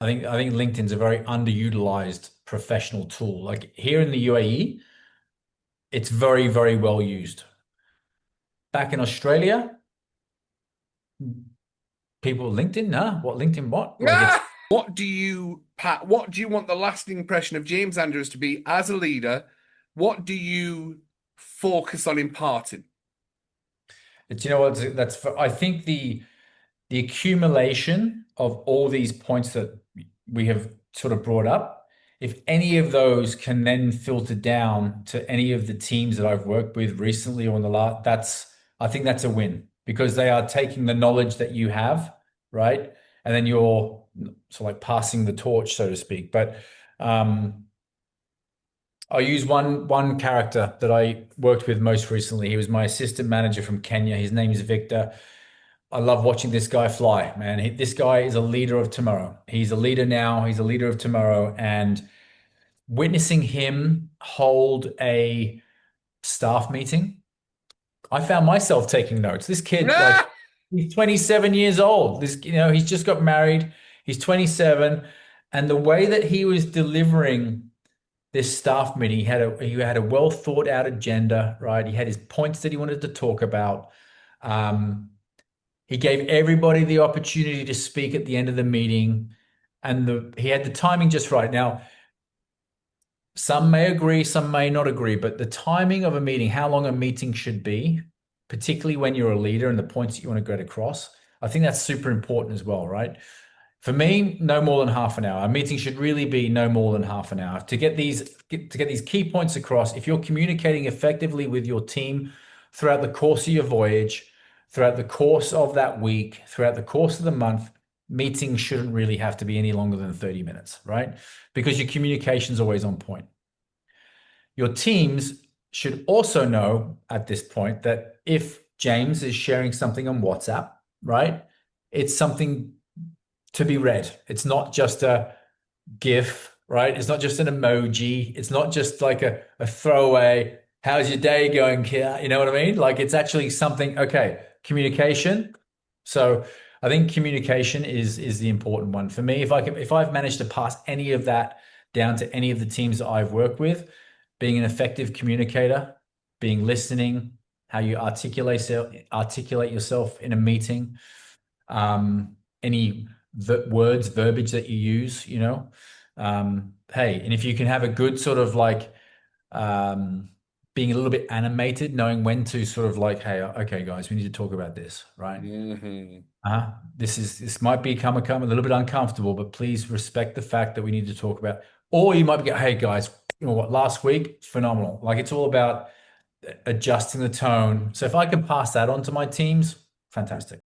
I think LinkedIn's a very underutilized professional tool. Like here in the UAE, it's very, very well used. Back in Australia, people LinkedIn, nah, what LinkedIn what? Like it's What do you, Pat, what do you want the lasting impression of James Andrews to be as a leader? What do you focus on imparting? it's you know what I think the accumulation of all these points that we have sort of brought up, if any of those can then filter down to any of the teams that I've worked with recently or in the last, I think that's a win because they are taking the knowledge that you have, right? And then you're sort of like passing the torch, so to speak. But um, I'll use one character that I worked with most recently. He was my assistant manager from Kenya. His name is Victor. I love watching this guy fly, man. This guy is a leader of tomorrow. He's a leader now. He's a leader of tomorrow. And witnessing him hold a staff meeting, I found myself taking notes. This kid, like, he's 27 years old. He's just got married. He's 27. And the way that he was delivering this staff meeting, he had a well thought out agenda, right? He had his points that he wanted to talk about. Um, he gave everybody the opportunity to speak at the end of the meeting, and he had the timing just right. Now, some may agree, some may not agree, but the timing of a meeting, how long a meeting should be, particularly when you're a leader and the points that you want to get across, I think that's super important as well, right? For me, no more than half an hour. A meeting should really be no more than half an hour to get these key points across. If you're communicating effectively with your team throughout the course of your voyage, throughout the course of that week, throughout the course of the month, meetings shouldn't really have to be any longer than 30 minutes, right? Because your communication is always on point. Your teams should also know at this point that if James is sharing something on WhatsApp, right, it's something to be read. It's not just a GIF, right? It's not just an emoji. It's not just like a throwaway, how's your day going, Kia? You know what I mean? Like it's actually something, okay, communication. So I think communication is the important one for me. If I've managed to pass any of that down to any of the teams that I've worked with, being an effective communicator, being listening, how you articulate yourself in a meeting, any words, verbiage that you use, hey, and if you can have a good sort of like being a little bit animated, knowing when to sort of like, hey, okay, guys, we need to talk about this, right? Mhm. This might become a little bit uncomfortable, but please respect the fact that we need to talk about. Or you might be, hey guys, you know what? Last week, phenomenal. Like it's all about adjusting the tone. So if I can pass that on to my teams, fantastic.